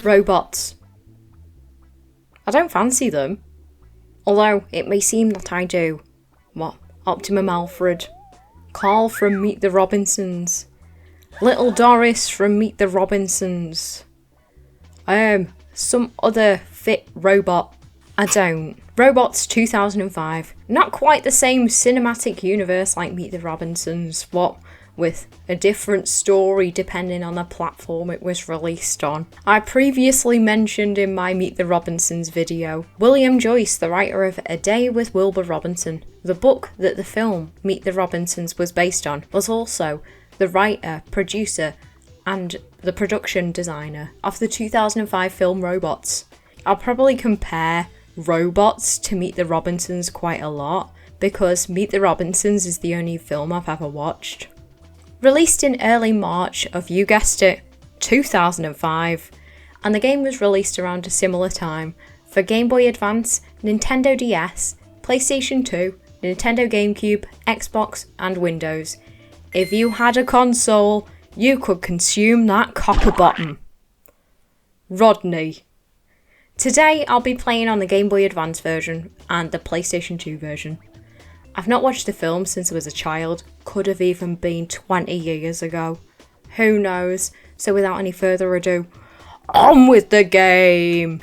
Robots. I don't fancy them. Although, it may seem that I do. What? Optimum Alfred. Carl from Meet the Robinsons. Little Doris from Meet the Robinsons. Some other fit robot. I don't. Robots 2005. Not quite the same cinematic universe like Meet the Robinsons. What? With a different story depending on the platform it was released on. I previously mentioned in my Meet the Robinsons video, William Joyce, the writer of A Day with Wilbur Robinson. The book that the film Meet the Robinsons was based on, was also the writer, producer, and the production designer of the 2005 film Robots. I'll probably compare Robots to Meet the Robinsons quite a lot, because Meet the Robinsons is the only film I've ever watched. Released in early March of, you guessed it, 2005, and the game was released around a similar time for Game Boy Advance, Nintendo DS, PlayStation 2, Nintendo GameCube, Xbox, and Windows. If you had a console, you could consume that copper bottom. Rodney. Today I'll be playing on the Game Boy Advance version and the PlayStation 2 version. I've not watched the film since I was a child, could have even been 20 years ago. Who knows? So without any further ado, on with the game!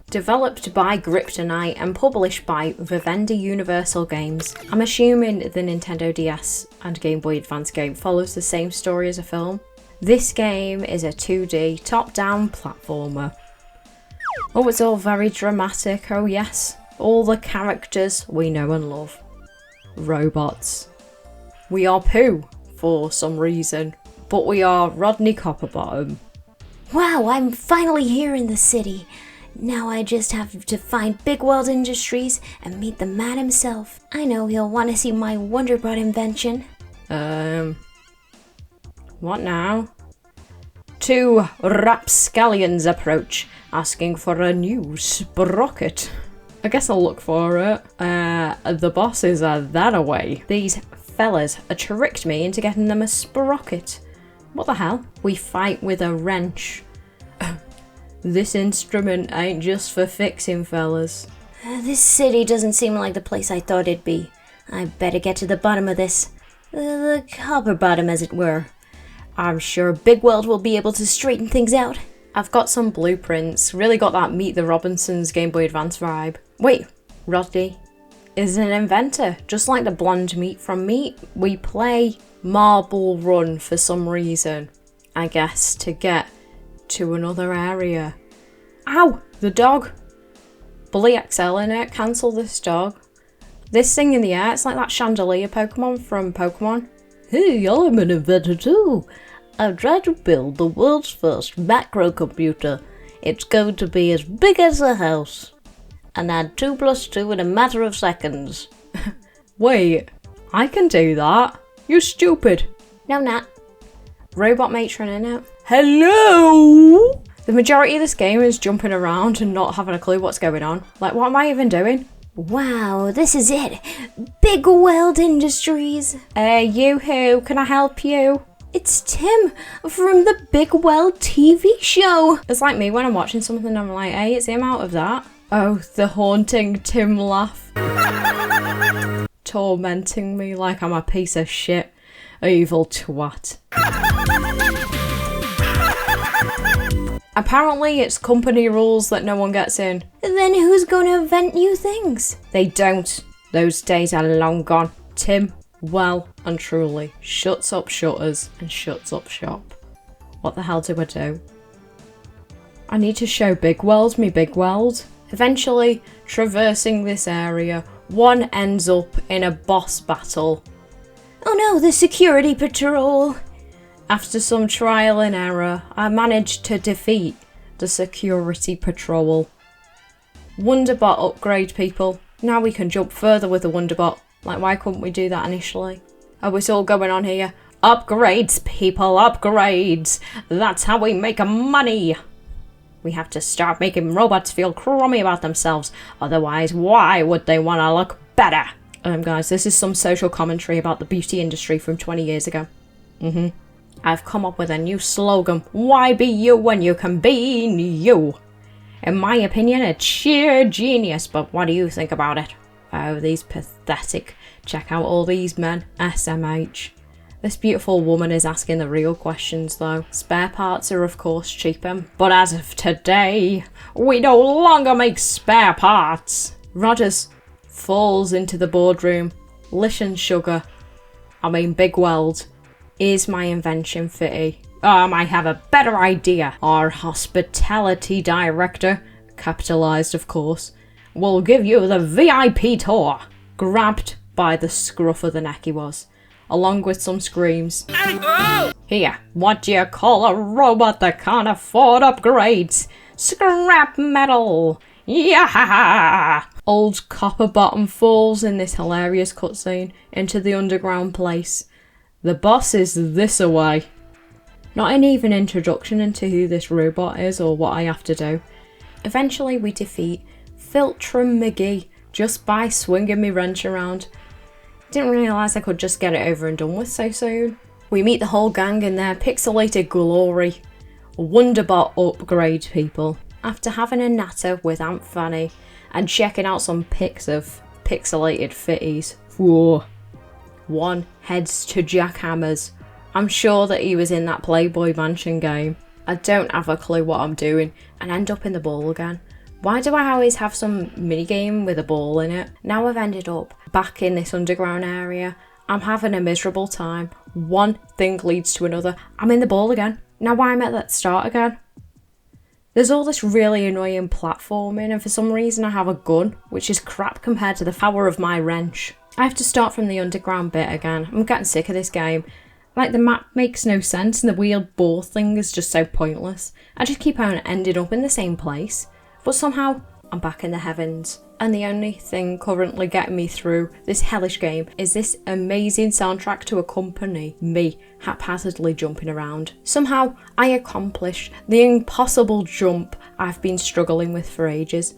Developed by Kryptonite and published by Vivendi Universal Games. I'm assuming the Nintendo DS and Game Boy Advance game follows the same story as a film. This game is a 2D top-down platformer. Oh, it's all very dramatic, oh yes. All the characters we know and love. Robots. We are Pooh, for some reason, but we are Rodney Copperbottom. Wow, I'm finally here in the city. Now I just have to find Big World Industries and meet the man himself. I know he'll want to see my Wonderbot invention. What now? Two rapscallions approach, asking for a new sprocket. I guess I'll look for it. The bosses are that away. These fellas tricked me into getting them a sprocket. What the hell? We fight with a wrench. This instrument ain't just for fixing, fellas. This city doesn't seem like the place I thought it'd be. I better get to the bottom of this. The copper bottom, as it were. I'm sure Big World will be able to straighten things out. I've got some blueprints. Really got that Meet the Robinsons Game Boy Advance vibe. Wait, Rodney is an inventor. Just like the blonde meat from Meat, we play Marble Run for some reason. I guess to get to another area. Ow! The dog! Bully XL in it, cancel this dog. This thing in the air, it's like that chandelier Pokemon from Pokemon. Hey, I'm an inventor too. I've tried to build the world's first macro computer. It's going to be as big as a house. And add 2 + 2 in a matter of seconds. Wait, I can do that. You're stupid. No, not. Robot matron in it. Hello? The majority of this game is jumping around and not having a clue what's going on. Like, what am I even doing? Wow, this is it. Big World Industries. You who? Can I help you? It's Tim from the Big World TV show. It's like me when I'm watching something and I'm like, hey, it's him out of that. Oh, the haunting Tim laugh. Tormenting me like I'm a piece of shit. Evil twat. Apparently it's company rules that no one gets in. Then who's gonna invent new things? They don't. Those days are long gone. Tim, well and truly, shuts up shutters and shuts up shop. What the hell do I do? I need to show Big World me Big World. Eventually, traversing this area, one ends up in a boss battle. Oh no, the security patrol. After some trial and error, I managed to defeat the security patrol. Wonderbot upgrade, people. Now we can jump further with the Wonderbot. Like, why couldn't we do that initially? Oh, it's all going on here. Upgrades, people, upgrades. That's how we make money. We have to start making robots feel crummy about themselves. Otherwise, why would they want to look better? Guys, this is some social commentary about the beauty industry from 20 years ago. I've come up with a new slogan. Why be you when you can be you? In my opinion, it's sheer genius, but what do you think about it? Oh, these pathetic. Check out all these men. SMH. This beautiful woman is asking the real questions though. Spare parts are of course cheaper, but as of today, we no longer make spare parts. Rogers falls into the boardroom. Listen, sugar. Big Weld. Is my invention fitty? I have a better idea. Our hospitality director, capitalized of course, will give you the VIP tour. Grabbed by the scruff of the neck he was, along with some screams. Here, what do you call a robot that can't afford upgrades? Scrap metal! Yeah! Old Copper Bottom falls in this hilarious cutscene into the underground place. The boss is this away. Not an even introduction into who this robot is or what I have to do. Eventually we defeat Filtrum McGee just by swinging me wrench around. Didn't realise I could just get it over and done with so soon. We meet the whole gang in their pixelated glory. Wonderbot upgrade people. After having a natter with Aunt Fanny and checking out some pics of pixelated fitties. Whoa. One heads to Jack Hammer's. I'm sure that he was in that Playboy Mansion game. I don't have a clue what I'm doing and end up in the ball again. Why do I always have some minigame with a ball in it? Now I've ended up back in this underground area. I'm having a miserable time. One thing leads to another. I'm in the ball again. Now why am I at that start again? There's all this really annoying platforming and for some reason I have a gun, which is crap compared to the power of my wrench. I have to start from the underground bit again. I'm getting sick of this game. Like, the map makes no sense and the weird ball thing is just so pointless. I just keep on ending up in the same place. But somehow, I'm back in the heavens. And the only thing currently getting me through this hellish game is this amazing soundtrack to accompany me haphazardly jumping around. Somehow, I accomplish the impossible jump I've been struggling with for ages.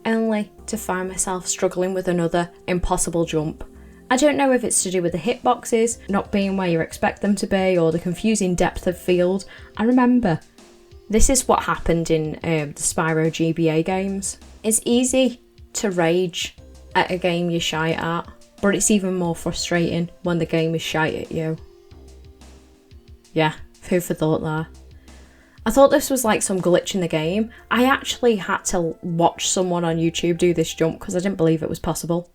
Only to find myself struggling with another impossible jump. I don't know if it's to do with the hitboxes not being where you expect them to be or the confusing depth of field. I remember this is what happened in the Spyro GBA games. It's easy to rage at a game you're shy at, but it's even more frustrating when the game is shy at you. Yeah, food for thought there. I thought this was like some glitch in the game. I actually had to watch someone on YouTube do this jump because I didn't believe it was possible.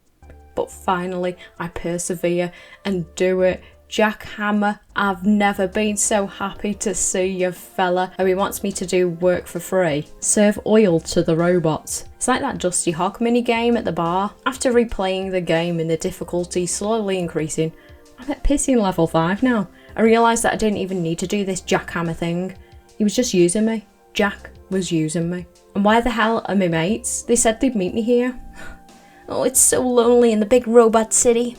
But finally, I persevere and do it. Jack Hammer, I've never been so happy to see you, fella. Oh, he wants me to do work for free. Serve oil to the robots. It's like that Dusty Hog mini-game at the bar. After replaying the game and the difficulty slowly increasing, I'm at pissing level 5 now. I realised that I didn't even need to do this Jack Hammer thing. He was just using me. Jack was using me. And where the hell are my mates? They said they'd meet me here. Oh, it's so lonely in the big robot city.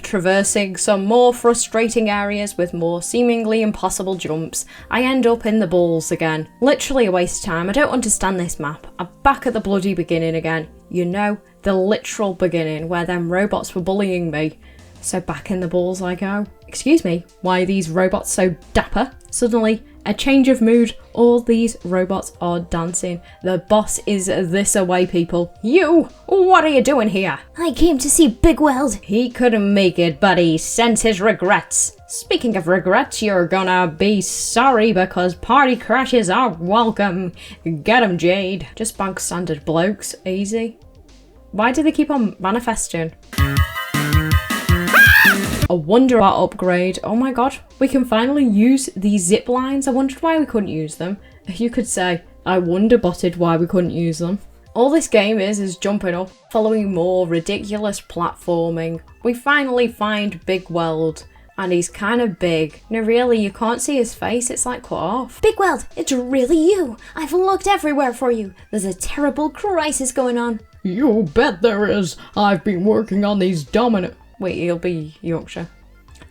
Traversing some more frustrating areas with more seemingly impossible jumps, I end up in the balls again. Literally a waste of time. I don't understand this map. I'm back at the bloody beginning again. You know, the literal beginning where them robots were bullying me. So back in the balls I go. Excuse me, why are these robots so dapper? Suddenly, a change of mood. All these robots are dancing. The boss is this away, people. You! What are you doing here? I came to see Big Weld. He couldn't make it, but he sent his regrets. Speaking of regrets, you're gonna be sorry because party crashes are welcome. Get 'em, Jade. Just bog standard blokes. Easy. Why do they keep on manifesting? A Wonderbot upgrade. Oh my god. We can finally use these zip lines. I wondered why we couldn't use them. You could say, I wonderbotted why we couldn't use them. All this game is jumping up, following more ridiculous platforming. We finally find Big Weld. And he's kind of big. No, really, you can't see his face. It's like cut off. Big Weld, it's really you. I've looked everywhere for you. There's a terrible crisis going on. You bet there is. I've been working on these domino... Wait, he'll be Yorkshire.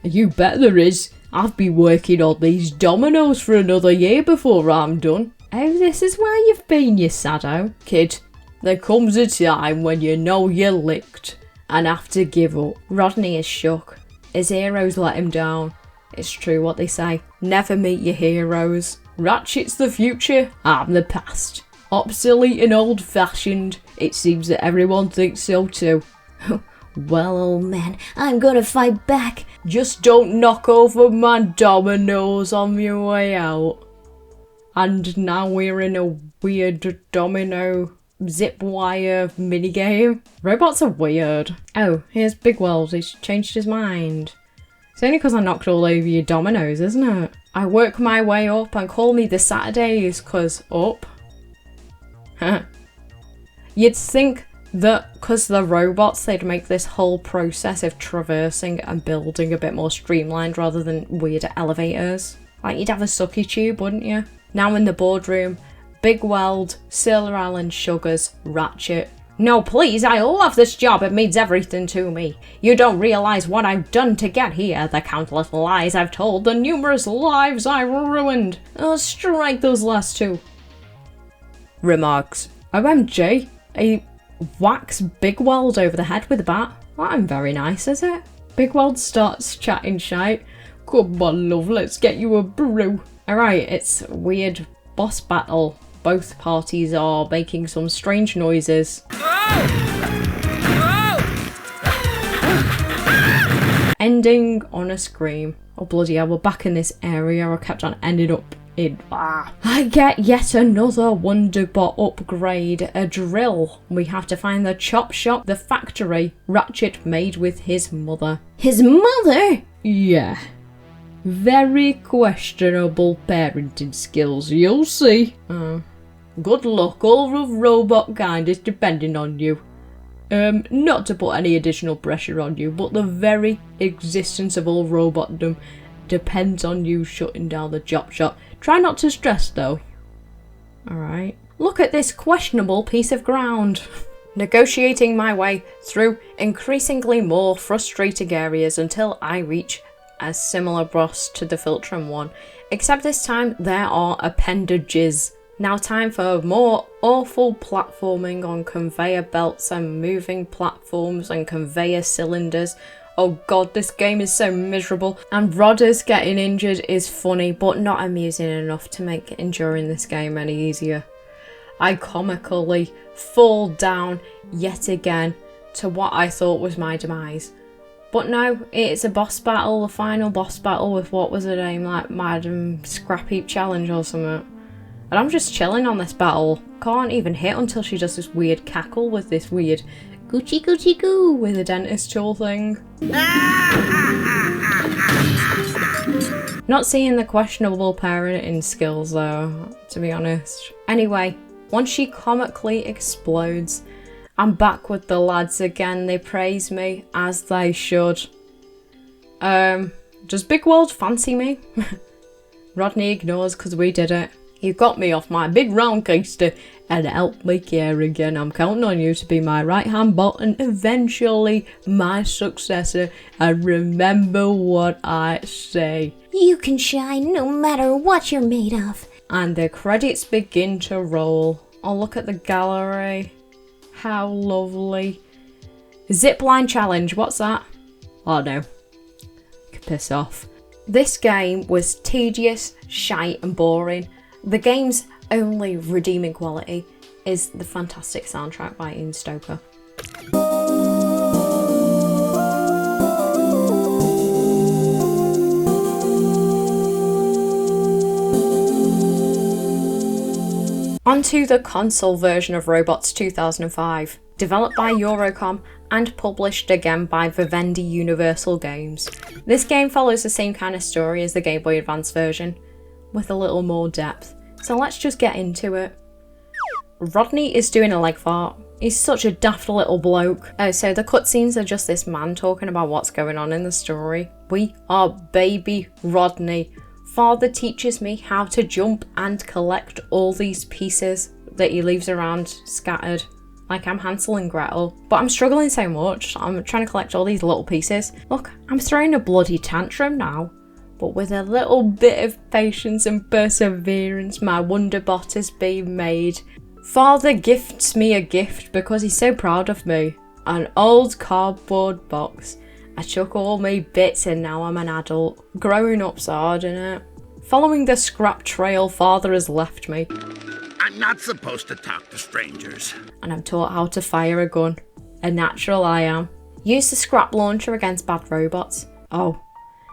You bet there is. I've been working on these dominoes for another year before I'm done. Oh, this is where you've been, you saddo. Kid, there comes a time when you know you're licked and have to give up. Rodney is shook. His heroes let him down. It's true what they say. Never meet your heroes. Ratchet's the future, I'm the past. Obsolete and old-fashioned. It seems that everyone thinks so too. Well, old man, I'm gonna fight back. Just don't knock over my dominoes on your way out. And now we're in a weird domino zip wire minigame. Robots are weird. Oh, here's Big World. He's changed his mind. It's only because I knocked all over your dominoes, isn't it? I work my way up and call me the Saturdays, cause up. You'd think that because they're robots, they'd make this whole process of traversing and building a bit more streamlined rather than weird elevators. Like you'd have a sucky tube, wouldn't you? Now in the boardroom, Big Weld, Sailor Alan, Sugars, Ratchet. No, please, I love this job. It means everything to me. You don't realise what I've done to get here, the countless lies I've told, the numerous lives I've ruined. Oh, strike those last two. Remarks. OMG, he whacks Big Weld over the head with a bat. That ain't very nice, is it? Big Weld starts chatting shite. Come on, love, let's get you a brew. Alright, it's a weird boss battle. Both parties are making some strange noises. Ending on a scream. Oh bloody hell, we're back in this area. I kept on ending up in... I get yet another Wonderbot upgrade. A drill. We have to find the chop shop, the factory Ratchet made with his mother. His mother? Yeah. Very questionable parenting skills, you'll see. Good luck, all of robot kind is depending on you. Not to put any additional pressure on you, but the very existence of all robotdom depends on you shutting down the chop shop. Try not to stress though. Alright. Look at this questionable piece of ground. Negotiating my way through increasingly more frustrating areas until I reach a similar boss to the Filtrum one, except this time there are appendages. Now time for more awful platforming on conveyor belts and moving platforms and conveyor cylinders. Oh god, this game is so miserable, and Rodders getting injured is funny but not amusing enough to make enduring this game any easier. I comically fall down yet again to what I thought was my demise. But no, it's a boss battle, the final boss battle with what was her name, like Madam Scrap Heap Challenge or something. And I'm just chilling on this battle. Can't even hit until she does this weird cackle with this weird Gucci Gucci Goo with a dentist tool thing. Not seeing the questionable parenting skills though, to be honest. Anyway, once she comically explodes, I'm back with the lads again. They praise me, as they should. Does Big World fancy me? Rodney ignores because we did it. You got me off my big round keister and helped me care again. I'm counting on you to be my right hand bot and eventually my successor. And remember what I say. You can shine no matter what you're made of. And the credits begin to roll. Oh, look at the gallery. How lovely. Zipline challenge, what's that? Oh no. Piss off. This game was tedious, shite and boring. The game's only redeeming quality is the fantastic soundtrack by Ian Stoker. Onto the console version of Robots 2005, developed by Eurocom and published again by Vivendi Universal Games. This game follows the same kind of story as the Game Boy Advance version, with a little more depth. So let's just get into it. Rodney is doing a leg fart. He's such a daft little bloke. Oh, so the cutscenes are just this man talking about what's going on in the story. We are baby Rodney. Father teaches me how to jump and collect all these pieces that he leaves around scattered. Like I'm Hansel and Gretel. But I'm struggling so much. I'm trying to collect all these little pieces. Look, I'm throwing a bloody tantrum now. But with a little bit of patience and perseverance, my Wonderbot is being made. Father gifts me a gift because he's so proud of me. An old cardboard box. I chuck all my bits and now I'm an adult. Growing up's hard, innit? Following the scrap trail Father has left me. I'm not supposed to talk to strangers. And I'm taught how to fire a gun. A natural I am. Use the scrap launcher against bad robots. Oh.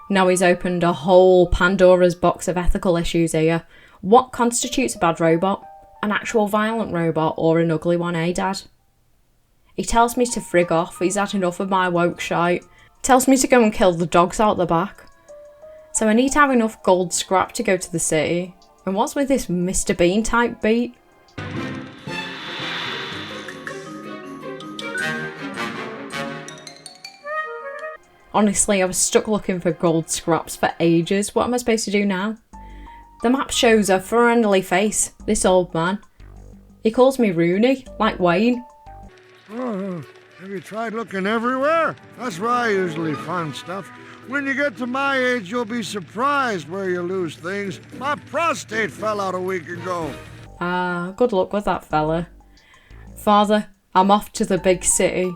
Now he's opened a whole Pandora's box of ethical issues here. What constitutes a bad robot? An actual violent robot or an ugly one, eh, Dad? He tells me to frig off, he's had enough of my woke shite. Tells me to go and kill the dogs out the back. So I need to have enough gold scrap to go to the city. And what's with this Mr. Bean type beat? Honestly, I was stuck looking for gold scraps for ages. What am I supposed to do now? The map shows a friendly face, this old man. He calls me Rooney, like Wayne. Oh, have you tried looking everywhere? That's where I usually find stuff. When you get to my age, you'll be surprised where you lose things. My prostate fell out a week ago. Good luck with that fella. Father, I'm off to the big city.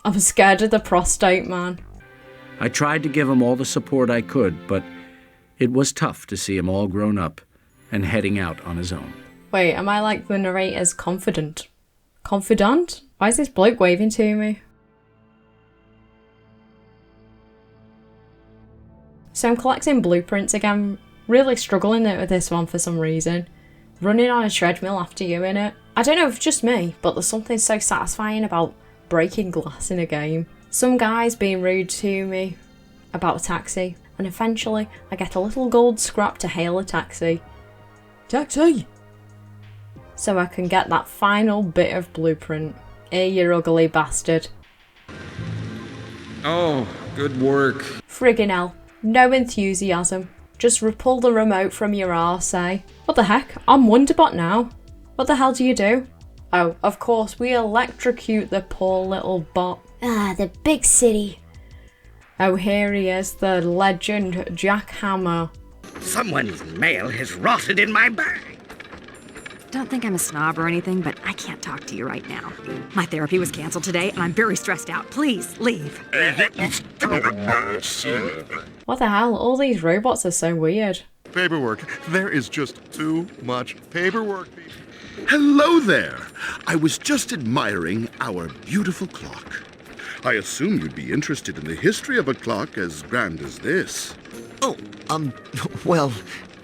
I'm scared of the prostate man. I tried to give him all the support I could, but it was tough to see him all grown up and heading out on his own. Wait, am I like the narrator's confidant? Confidant? Why is this bloke waving to me? So I'm collecting blueprints again. Really struggling with this one for some reason. Running on a treadmill after you in it. I don't know if it's just me, but there's something so satisfying about breaking glass in a game. Some guy's being rude to me about a taxi, and eventually I get a little gold scrap to hail a taxi. Taxi! So I can get that final bit of blueprint. Here, you ugly bastard. Oh, good work. Friggin' hell. No enthusiasm. Just pull the remote from your arse, eh? What the heck? I'm Wonderbot now. What the hell do you do? Oh, of course, we electrocute the poor little bot. Ah, the big city. Oh, here he is, the legend Jack Hammer. Someone's mail has rotted in my bag. Don't think I'm a snob or anything, but I can't talk to you right now. My therapy was canceled today, and I'm very stressed out. Please, leave. What the hell? All these robots are so weird. Paperwork. There is just too much paperwork. Hello there. I was just admiring our beautiful clock. I assume you'd be interested in the history of a clock as grand as this. Oh, well,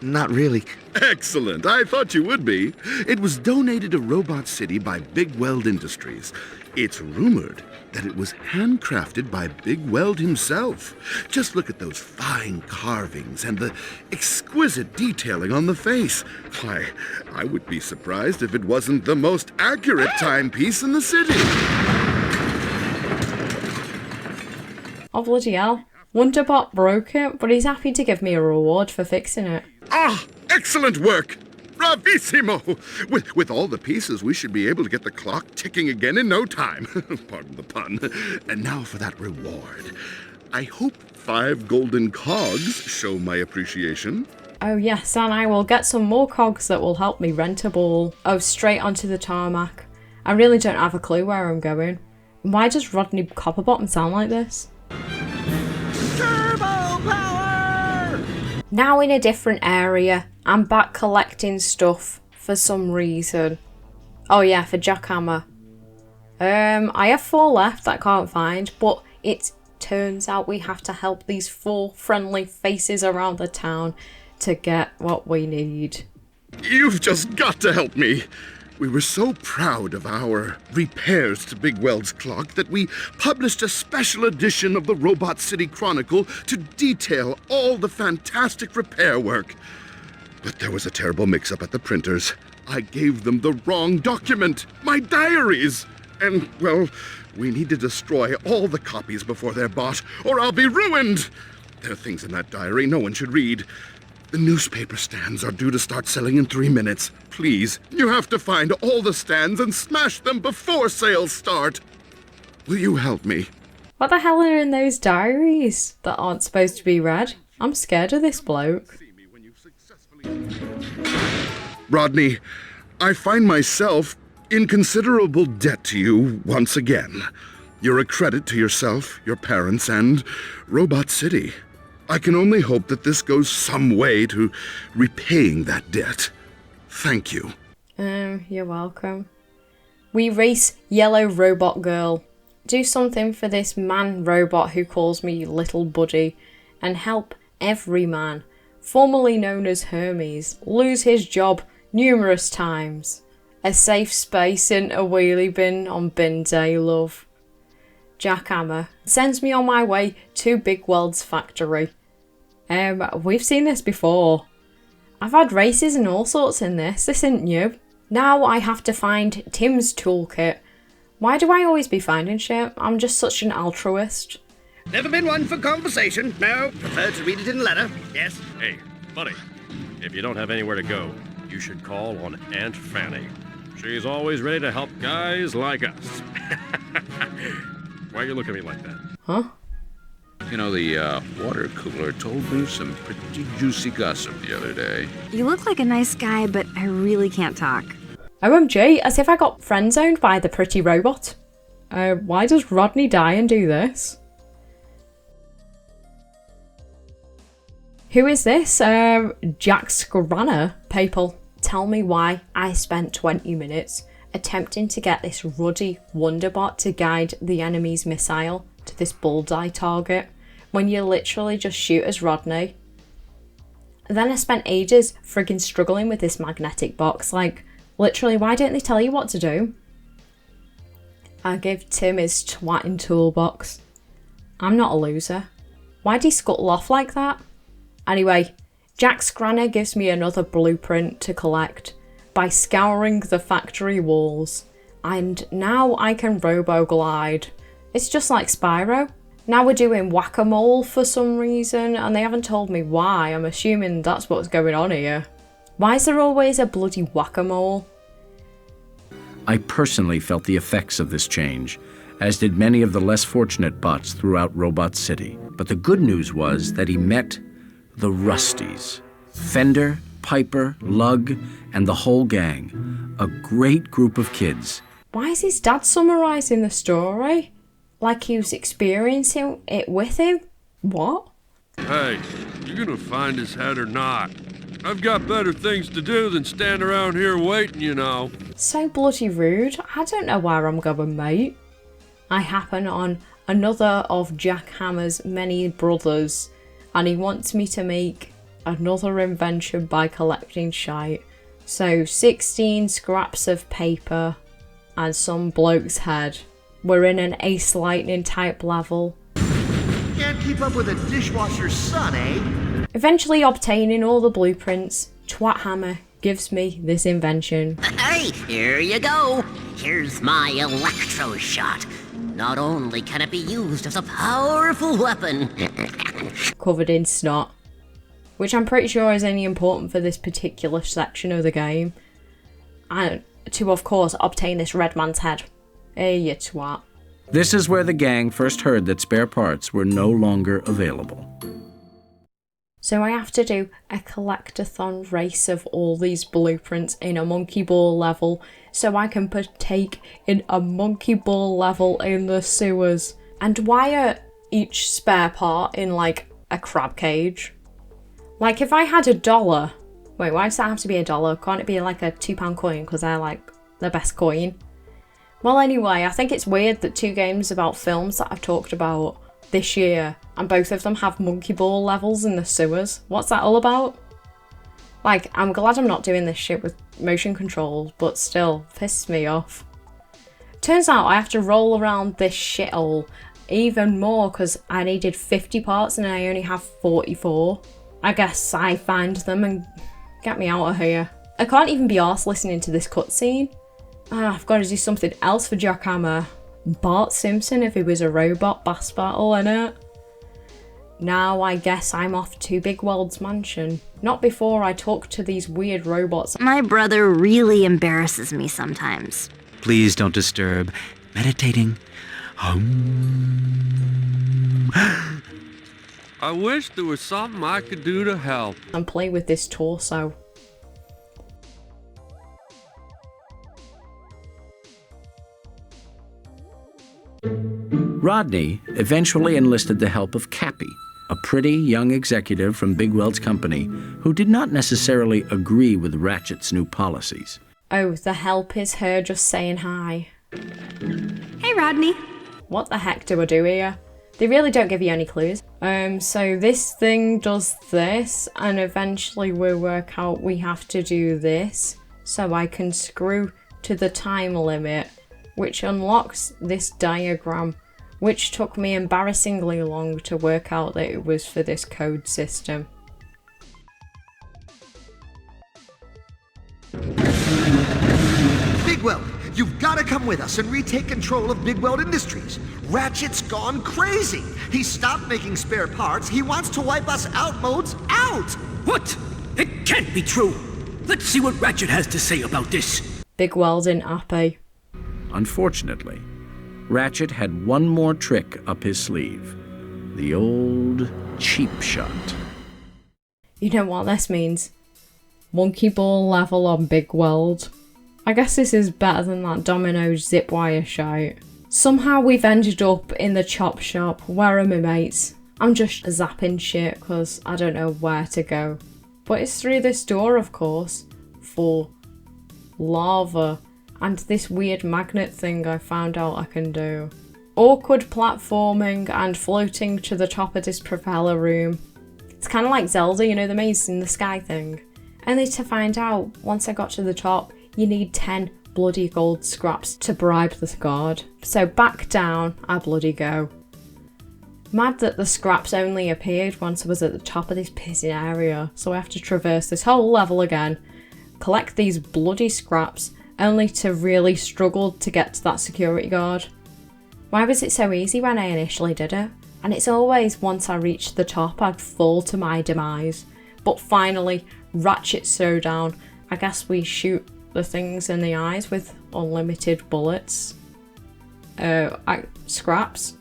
not really. Excellent. I thought you would be. It was donated to Robot City by Big Weld Industries. It's rumored that it was handcrafted by Big Weld himself. Just look at those fine carvings and the exquisite detailing on the face. Why, I would be surprised if it wasn't the most accurate timepiece in the city. Oh, bloody hell. Wonderbot broke it, but he's happy to give me a reward for fixing it. Ah, excellent work! Bravissimo! With all the pieces, we should be able to get the clock ticking again in no time. Pardon the pun. And now for that reward. I hope 5 golden cogs show my appreciation. Oh yes, and I will get some more cogs that will help me rent a ball. Oh, straight onto the tarmac. I really don't have a clue where I'm going. Why does Rodney Copperbottom sound like this? Turbo power! Now in a different area. I'm back collecting stuff for some reason. Oh yeah, for Jackhammer. I have 4 left that I can't find, but it turns out we have to help these 4 friendly faces around the town to get what we need. You've just got to help me. We were so proud of our repairs to Big Weld's clock that we published a special edition of the Robot City Chronicle to detail all the fantastic repair work. But there was a terrible mix-up at the printers. I gave them the wrong document, my diaries. And, well, we need to destroy all the copies before they're bought, or I'll be ruined. There are things in that diary no one should read. The newspaper stands are due to start selling in 3 minutes. Please, you have to find all the stands and smash them before sales start. Will you help me? What the hell are in those diaries that aren't supposed to be read? I'm scared of this bloke. Rodney, I find myself in considerable debt to you once again. You're a credit to yourself, your parents, and Robot City. I can only hope that this goes some way to repaying that debt. Thank you. You're welcome. We race Yellow Robot Girl. Do something for this man robot who calls me Little Buddy, and help every man, formerly known as Hermes, lose his job numerous times. A safe space in a wheelie bin on bin day, love. Jackhammer sends me on my way to Big Weld's factory. We've seen this before. I've had races and all sorts in this isn't new. Now I have to find Tim's toolkit. Why do I always be finding shit? I'm just such an altruist. Never been one for conversation, no. Prefer to read it in letter, yes. Hey, buddy, if you don't have anywhere to go, you should call on Aunt Fanny. She's always ready to help guys like us. Why you look at me like that? Huh? You know, the water cooler told me some pretty juicy gossip the other day. You look like a nice guy, but I really can't talk. OMG, as if I got friend-zoned by the pretty robot. Why does Rodney die and do this? Who is this? Jack Scranner, people. Tell me why I spent 20 minutes attempting to get this ruddy wonderbot to guide the enemy's missile to this bullseye target when you literally just shoot as Rodney. Then I spent ages friggin' struggling with this magnetic box, like, literally, why don't they tell you what to do? I give Tim his twatting toolbox. I'm not a loser. Why'd he scuttle off like that? Anyway, Jack Scranner gives me another blueprint to collect by scouring the factory walls, and now I can robo-glide. It's just like Spyro. Now we're doing whack-a-mole for some reason, and they haven't told me why. I'm assuming that's what's going on here. Why is there always a bloody whack-a-mole? I personally felt the effects of this change, as did many of the less fortunate bots throughout Robot City. But the good news was that he met the Rusties. Fender, Piper, Lug, and the whole gang. A great group of kids. Why is his dad summarising the story? Like he was experiencing it with him? What? Hey, you gonna find his head or not? I've got better things to do than stand around here waiting, you know. So bloody rude. I don't know where I'm going, mate. I happen on another of Jack Hammer's many brothers, and he wants me to make another invention by collecting shite. So 16 scraps of paper and some bloke's head. We're in an Ace Lightning type level. Can't keep up with a dishwasher's son, eh? Eventually obtaining all the blueprints, Twat Hammer gives me this invention. Hey, here you go. Here's my electro shot. Not only can it be used as a powerful weapon, covered in snot, which I'm pretty sure is only important for this particular section of the game, and to of course obtain this red man's head. Hey, you twat. This is where the gang first heard that spare parts were no longer available. So I have to do a collectathon race of all these blueprints in a monkey ball level so I can partake in a monkey ball level in the sewers. And why are each spare part in like a crab cage? Like if I had $1, wait, why does that have to be $1? Can't it be like a £2 coin because they're like the best coin? Well anyway, I think it's weird that two games about films that I've talked about this year, and both of them have monkey ball levels in the sewers. What's that all about? Like, I'm glad I'm not doing this shit with motion controls, but still, pisses me off. Turns out I have to roll around this shithole even more because I needed 50 parts and I only have 44. I guess I find them and get me out of here. I can't even be arsed listening to this cutscene. I've got to do something else for Jackhammer. Bart Simpson if he was a robot bass battle, innit? Now I guess I'm off to Big Weld's mansion. Not before I talk to these weird robots. My brother really embarrasses me sometimes. Please don't disturb. Meditating. I wish there was something I could do to help. And play with this torso. Rodney eventually enlisted the help of Cappy, a pretty young executive from Bigwell's company who did not necessarily agree with Ratchet's new policies. Oh, the help is her just saying hi. Hey, Rodney. What the heck do I do here? They really don't give you any clues. So this thing does this, and eventually we work out we have to do this, so I can screw to the time limit, which unlocks this diagram, which took me embarrassingly long to work out that it was for this code system. Bigweld, you've got to come with us and retake control of Bigweld Industries. Ratchet's gone crazy. He stopped making spare parts. He wants to wipe us out modes out. What? It can't be true. Let's see what Ratchet has to say about this. Bigweld in happy. Unfortunately, Ratchet had one more trick up his sleeve. The old cheap shot. You know what this means? Monkey ball level on Bigweld. I guess this is better than that Domino's zip wire shite. Somehow we've ended up in the chop shop. Where are my mates? I'm just zapping shit because I don't know where to go. But it's through this door, of course, for lava and this weird magnet thing I found out I can do. Awkward platforming and floating to the top of this propeller room. It's kind of like Zelda, you know, the maze in the sky thing. Only to find out, once I got to the top, you need 10 bloody gold scraps to bribe the guard. So back down I bloody go. Mad that the scraps only appeared once I was at the top of this pissing area, so I have to traverse this whole level again, collect these bloody scraps, only to really struggle to get to that security guard. Why was it so easy when I initially did it? And it's always once I reached the top I'd fall to my demise. But finally, Ratchet Showdown. I guess we shoot the things in the eyes with unlimited bullets. Scraps.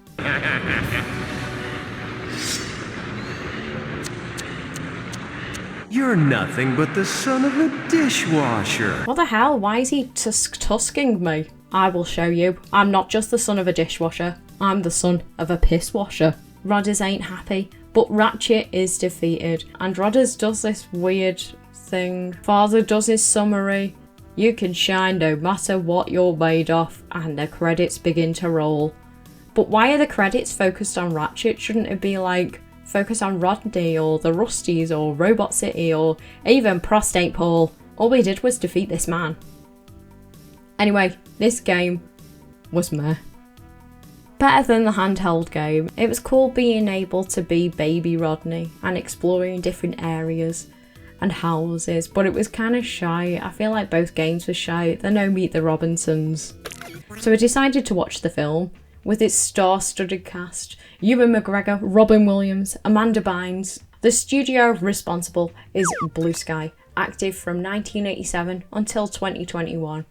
You're nothing but the son of a dishwasher. What the hell? Why is he tusking me? I will show you. I'm not just the son of a dishwasher. I'm the son of a piss washer. Rodders ain't happy, but Ratchet is defeated. And Rodders does this weird thing. Father does his summary. You can shine no matter what you're made of, and the credits begin to roll. But why are the credits focused on Ratchet? Shouldn't it be like, focus on Rodney or the Rusties or Robot City or even Prostate Paul? All we did was defeat this man. Anyway, this game was meh. Better than the handheld game. It was cool being able to be baby Rodney and exploring different areas and houses, but it was kind of shy. I feel like both games were shy. They're no Meet the Robinsons. So I decided to watch the film with its star-studded cast. Ewan McGregor, Robin Williams, Amanda Bynes. The studio responsible is Blue Sky, active from 1987 until 2021.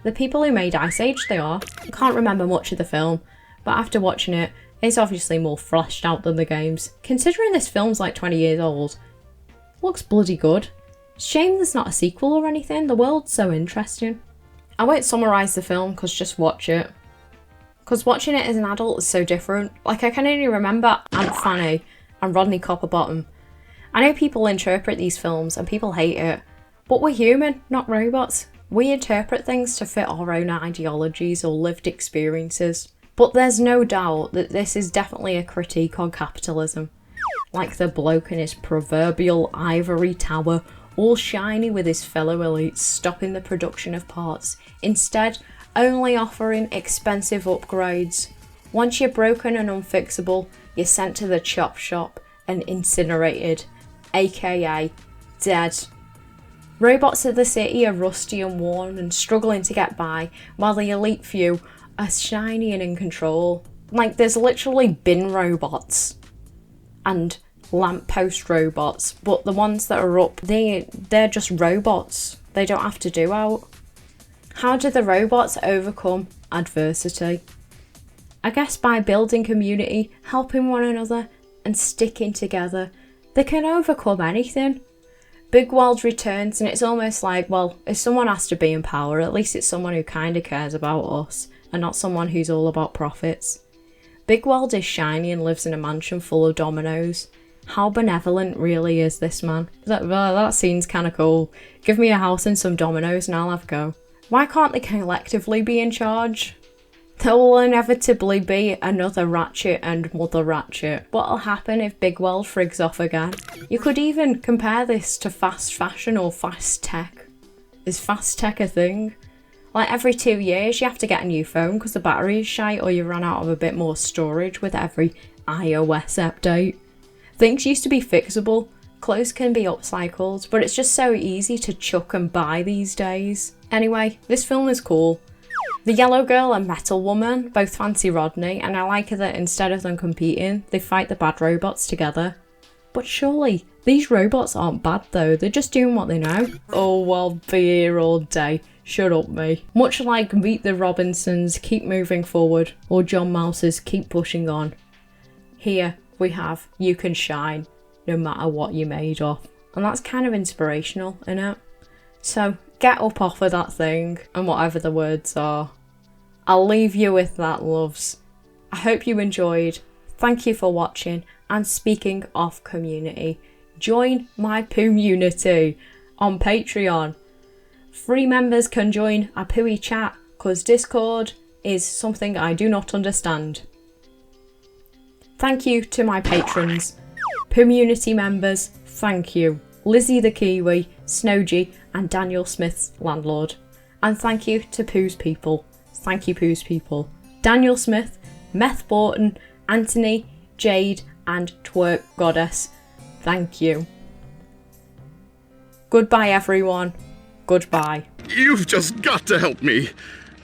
The people who made Ice Age they are. I can't remember much of the film, but after watching it, it's obviously more fleshed out than the games. Considering this film's like 20 years old, looks bloody good. Shame there's not a sequel or anything, the world's so interesting. I won't summarise the film because just watch it. Because watching it as an adult is so different. Like I can only remember Aunt Fanny and Rodney Copperbottom. I know people interpret these films and people hate it, but we're human, not robots. We interpret things to fit our own ideologies or lived experiences. But there's no doubt that this is definitely a critique on capitalism. Like the bloke in his proverbial ivory tower, all shiny with his fellow elites stopping the production of parts, instead only offering expensive upgrades. Once you're broken and unfixable, you're sent to the chop shop and incinerated, aka dead. Robots of the city are rusty and worn and struggling to get by, while the elite few are shiny and in control. Like there's literally bin robots and lamppost robots, but the ones that are up, they're just robots. They don't have to do out. How do the robots overcome adversity? I guess by building community, helping one another, and sticking together, they can overcome anything. Big World returns and it's almost like, well, if someone has to be in power, at least it's someone who kind of cares about us and not someone who's all about profits. Big World is shiny and lives in a mansion full of dominoes. How benevolent really is this man? That scene's kind of cool. Give me a house and some dominoes and I'll have a go. Why can't they collectively be in charge? There will inevitably be another Ratchet and Mother Ratchet. What'll happen if Big World frigs off again? You could even compare this to fast fashion or fast tech. Is fast tech a thing? Like every 2 years you have to get a new phone because the battery is shite, or you run out of a bit more storage with every iOS update. Things used to be fixable. Clothes can be upcycled, but it's just so easy to chuck and buy these days. Anyway, this film is cool. The Yellow Girl and Metal Woman both fancy Rodney, and I like that instead of them competing, they fight the bad robots together. But surely, these robots aren't bad though, they're just doing what they know. Oh, I'll be here all day. Shut up, me. Much like Meet the Robinsons, Keep Moving Forward, or John Mouse's Keep Pushing On. Here we have You Can Shine, no matter what you're made of. And that's kind of inspirational, innit? So, get up off of that thing, and whatever the words are. I'll leave you with that, loves. I hope you enjoyed. Thank you for watching. And speaking of community, join my Poomunity on Patreon. Free members can join a Pooey chat, because Discord is something I do not understand. Thank you to my patrons. Poomunity members, thank you. Lizzie the Kiwi, Snowgy, and Daniel Smith's landlord. And thank you to Pooh's people. Thank you, Pooh's people. Daniel Smith, Meth Borton, Anthony, Jade, and Twerk Goddess. Thank you. Goodbye, everyone. Goodbye. You've just got to help me.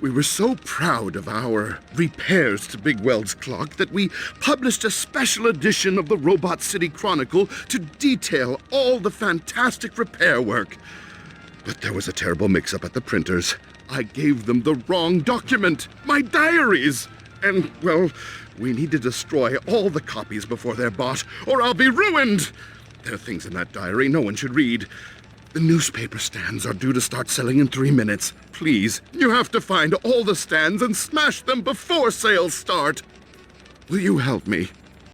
We were so proud of our repairs to Big Weld's clock that we published a special edition of the Robot City Chronicle to detail all the fantastic repair work. But there was a terrible mix-up at the printers. I gave them the wrong document, my diaries. And, well, we need to destroy all the copies before they're bought, or I'll be ruined. There are things in that diary no one should read. The newspaper stands are due to start selling in 3 minutes. Please, you have to find all the stands and smash them before sales start. Will you help me?